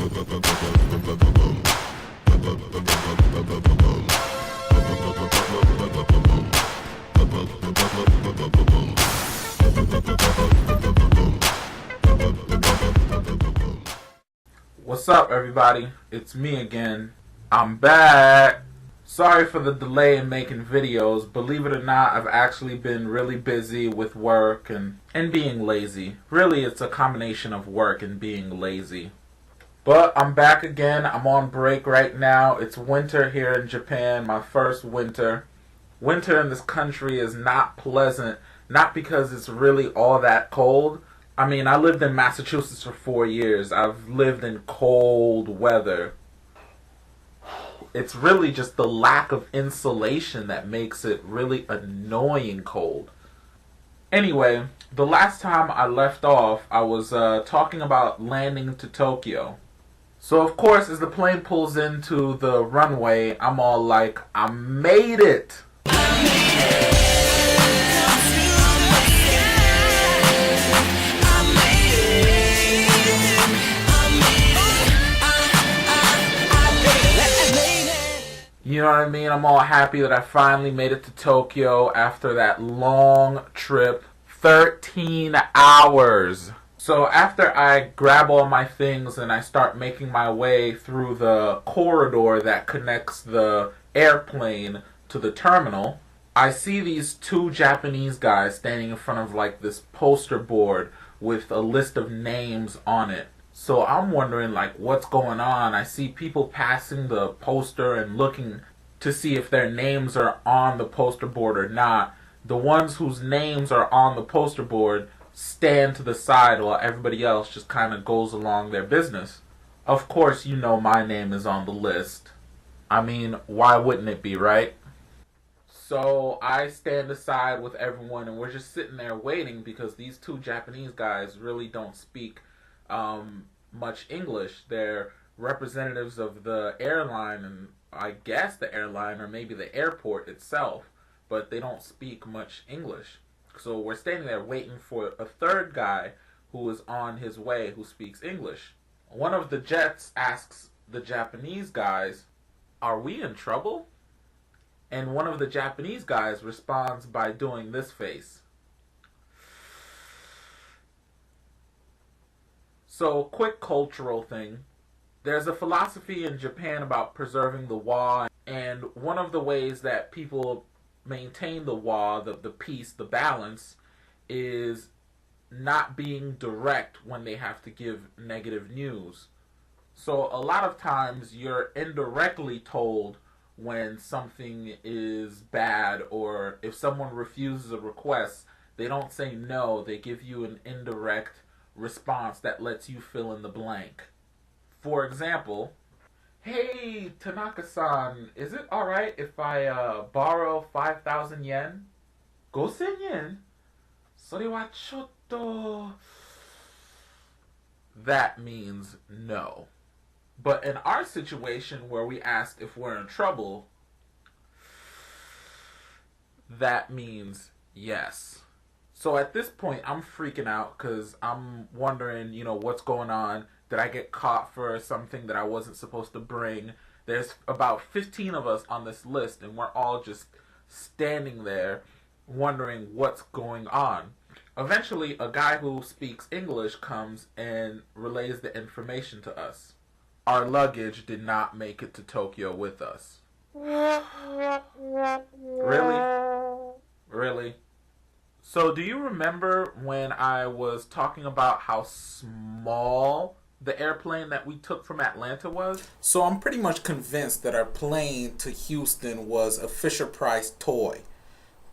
What's up, everybody? It's me again. I'm back. Sorry for the delay in making videos. Believe it or not, I've actually been really busy with work and being lazy. Really, it's a combination of work and being lazy. But I'm back again. I'm on break right now. It's winter here in Japan, my first winter. Winter in this country is not pleasant, not because it's really all that cold. I mean, I lived in Massachusetts for 4 years. I've lived in cold weather. It's really just the lack of insulation that makes it really annoying cold. Anyway, the last time I left off, I was talking about landing to Tokyo. So, of course, as the plane pulls into the runway, I'm all like, I made it! You know what I mean? I'm all happy that I finally made it to Tokyo after that long trip. 13 hours. So after I grab all my things and I start making my way through the corridor that connects the airplane to the terminal, I see these two Japanese guys standing in front of like this poster board with a list of names on it. So I'm wondering like what's going on. I see people passing the poster and looking to see if their names are on the poster board or not. The ones whose names are on the poster board stand to the side while everybody else just kind of goes along their business. Of course, you know my name is on the list. I mean, why wouldn't it be, right? So I stand aside with everyone and we're just sitting there waiting because these two Japanese guys really don't speak much English. They're representatives of the airline and I guess the airline or maybe the airport itself, but they don't speak much English. So we're standing there waiting for a third guy who is on his way who speaks English. One of the jets asks the Japanese guys, "Are we in trouble?" And one of the Japanese guys responds by doing this face. So, quick cultural thing. There's a philosophy in Japan about preserving the wa, and one of the ways that people maintain the wa, the peace, the balance, is not being direct when they have to give negative news. So a lot of times you're indirectly told when something is bad, or if someone refuses a request, they don't say no, they give you an indirect response that lets you fill in the blank. For example, "Hey, Tanaka-san, is it alright if I borrow 5,000 yen? 5,000 yen? それはちょっと..." That means no. But in our situation where we ask if we're in trouble, that means yes. So at this point, I'm freaking out because I'm wondering, what's going on. Did I get caught for something that I wasn't supposed to bring? There's about 15 of us on this list, and we're all just standing there wondering what's going on. Eventually, a guy who speaks English comes and relays the information to us. Our luggage did not make it to Tokyo with us. Really? Really? So do you remember when I was talking about how small the airplane that we took from Atlanta was? So I'm pretty much convinced that our plane to Houston was a Fisher-Price toy.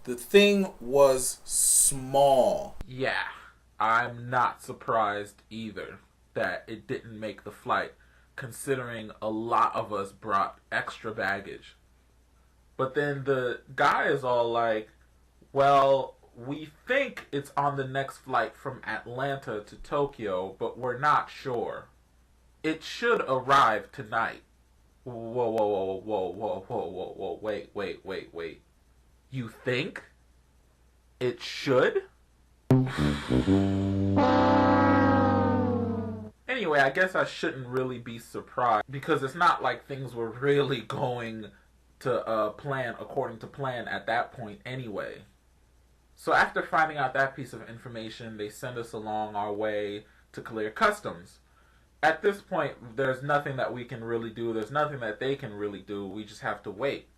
The thing was small. Yeah, I'm not surprised either that it didn't make the flight, considering a lot of us brought extra baggage. But then the guy is all like, "Well, we think it's on the next flight from Atlanta to Tokyo, but we're not sure. It should arrive tonight." Whoa, whoa, whoa, whoa, whoa, whoa, whoa, whoa, wait. You think? It should? anyway, I guess I shouldn't really be surprised because it's not like things were really going to plan according to plan at that point anyway. So after finding out that piece of information, they send us along our way to clear customs. At this point, there's nothing that we can really do. There's nothing that they can really do. We just have to wait.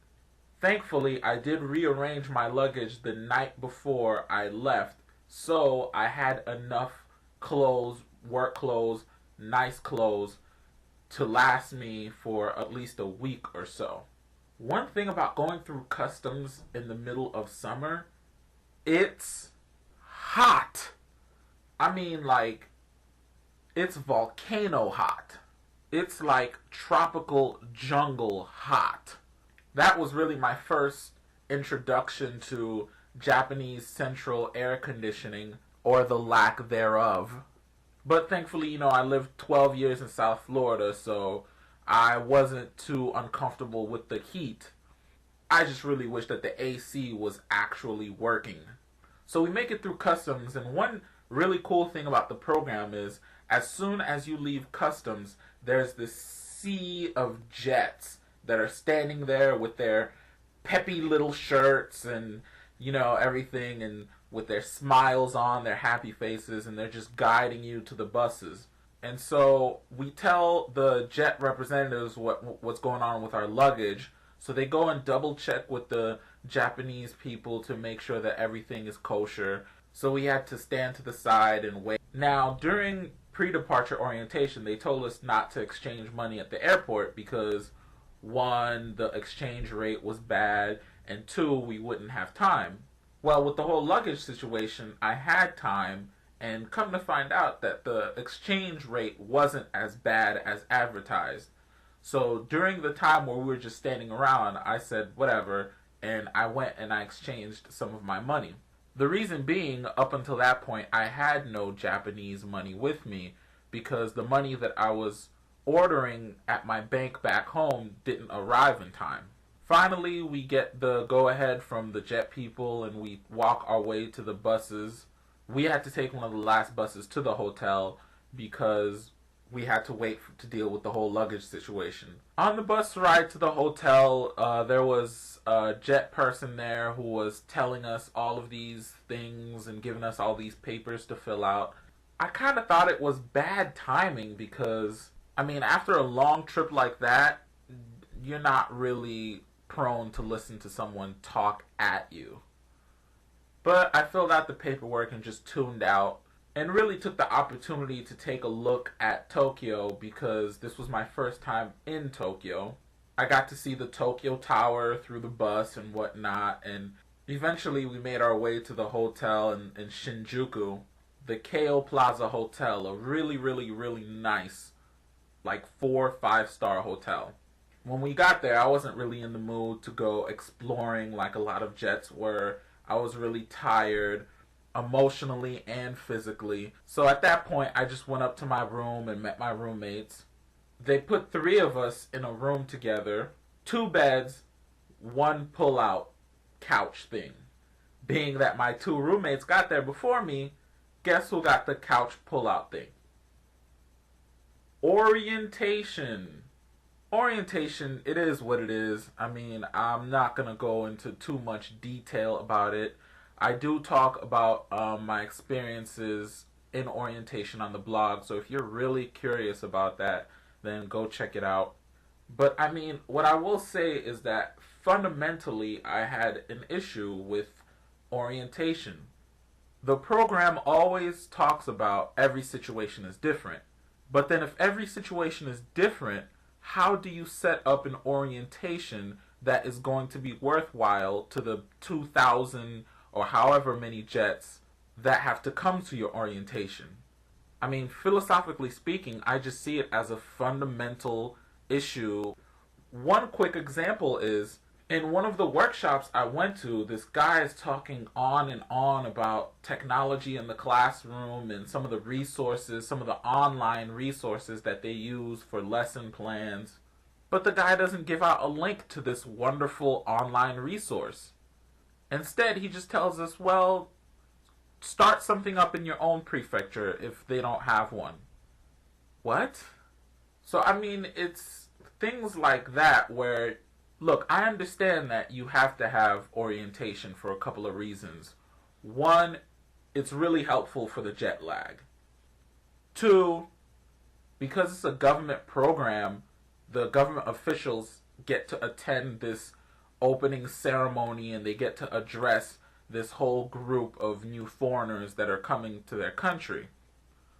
Thankfully, I did rearrange my luggage the night before I left, so I had enough clothes, work clothes, nice clothes, to last me for at least a week or so. One thing about going through customs in the middle of summer, it's hot. I mean, like, it's volcano hot. It's like tropical jungle hot. That was really my first introduction to Japanese central air conditioning, or the lack thereof. But thankfully, I lived 12 years in South Florida, so I wasn't too uncomfortable with the heat. I just really wish that the AC was actually working. So we make it through customs, and one really cool thing about the program is as soon as you leave customs, there's this sea of jets that are standing there with their peppy little shirts and, everything, and with their smiles on, their happy faces, and they're just guiding you to the buses. And so we tell the jet representatives what's going on with our luggage, so they go and double check with the Japanese people to make sure that everything is kosher. So we had to stand to the side and wait. Now, during pre-departure orientation, they told us not to exchange money at the airport because, one, the exchange rate was bad, and two, we wouldn't have time. Well, with the whole luggage situation, I had time, and come to find out that the exchange rate wasn't as bad as advertised. So during the time where we were just standing around, I said whatever, and I went and I exchanged some of my money. The reason being, up until that point, I had no Japanese money with me because the money that I was ordering at my bank back home didn't arrive in time. Finally, we get the go-ahead from the jet people and we walk our way to the buses. We had to take one of the last buses to the hotel because we had to wait to deal with the whole luggage situation. On the bus ride to the hotel, there was a jet person there who was telling us all of these things and giving us all these papers to fill out. I kind of thought it was bad timing because, after a long trip like that, you're not really prone to listen to someone talk at you. But I filled out the paperwork and just tuned out and really took the opportunity to take a look at Tokyo because this was my first time in Tokyo. I got to see the Tokyo Tower through the bus and whatnot, and eventually we made our way to the hotel in Shinjuku, the Keio Plaza Hotel, a really, really, really nice, like 4 or 5-star hotel. When we got there, I wasn't really in the mood to go exploring like a lot of jets were. I was really tired, emotionally and physically. So at that point, I just went up to my room and met my roommates. They put 3 of us in a room together, 2 beds, 1 pull-out couch thing. Being that my 2 roommates got there before me, guess who got the couch pull-out thing? Orientation. Orientation, it is what it is. I'm not going to go into too much detail about it. I do talk about my experiences in orientation on the blog, so if you're really curious about that, then go check it out. But what I will say is that fundamentally I had an issue with orientation. The program always talks about every situation is different. But then if every situation is different, how do you set up an orientation that is going to be worthwhile to the 2,000 or however many jets that have to come to your orientation? Philosophically speaking, I just see it as a fundamental issue. One quick example is, in one of the workshops I went to, this guy is talking on and on about technology in the classroom and some of the resources, some of the online resources that they use for lesson plans. But the guy doesn't give out a link to this wonderful online resource. Instead, he just tells us, well, start something up in your own prefecture if they don't have one. What? So, I mean, it's things like that where, look, I understand that you have to have orientation for a couple of reasons. One, it's really helpful for the jet lag. Two, because it's a government program, the government officials get to attend this opening ceremony and they get to address this whole group of new foreigners that are coming to their country.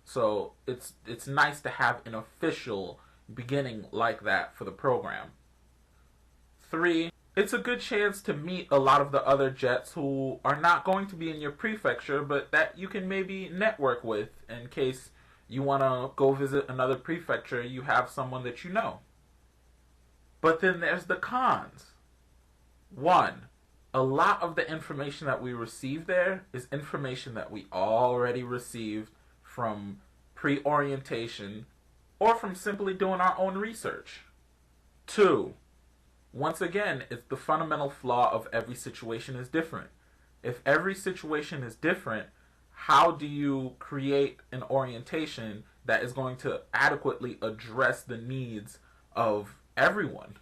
So it's nice to have an official beginning like that for the program. Three, it's a good chance to meet a lot of the other jets who are not going to be in your prefecture, but that you can maybe network with in case you want to go visit another prefecture, you have someone that you know. But then there's the cons. One, a lot of the information that we receive there is information that we already received from pre-orientation or from simply doing our own research. Two, once again, it's the fundamental flaw of every situation is different. If every situation is different, how do you create an orientation that is going to adequately address the needs of everyone?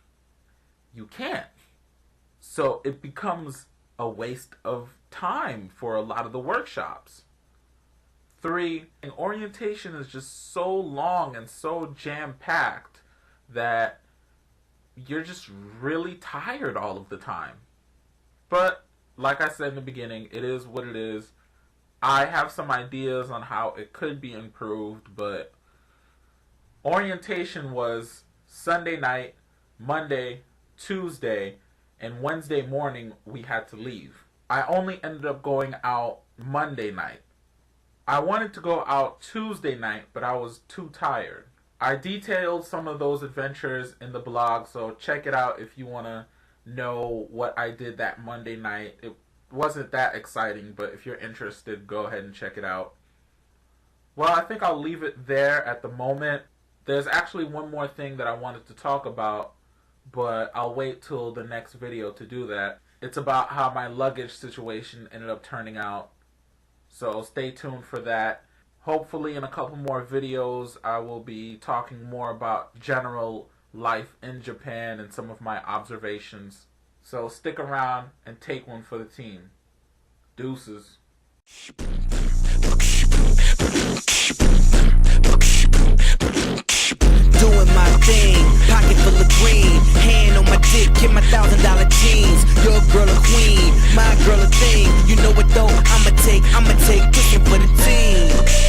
You can't. So it becomes a waste of time for a lot of the workshops. Three, an orientation is just so long and so jam-packed that you're just really tired all of the time. But, like I said in the beginning, it is what it is. I have some ideas on how it could be improved, but orientation was Sunday night, Monday, Tuesday, and Wednesday morning we had to leave. I only ended up going out Monday night. I wanted to go out Tuesday night, but I was too tired. I detailed some of those adventures in the blog, so check it out if you want to know what I did that Monday night. It wasn't that exciting, but if you're interested, go ahead and check it out. Well, I think I'll leave it there at the moment. There's actually one more thing that I wanted to talk about, but I'll wait till the next video to do that. It's about how my luggage situation ended up turning out. So stay tuned for that. Hopefully in a couple more videos I will be talking more about general life in Japan and some of my observations. So stick around and take one for the team. Deuces. Doing my thing, pocket full of green, hand on my dick, get my $1,000 jeans. Your girl a queen, my girl a thing. You know what though? I'ma take this one for the team.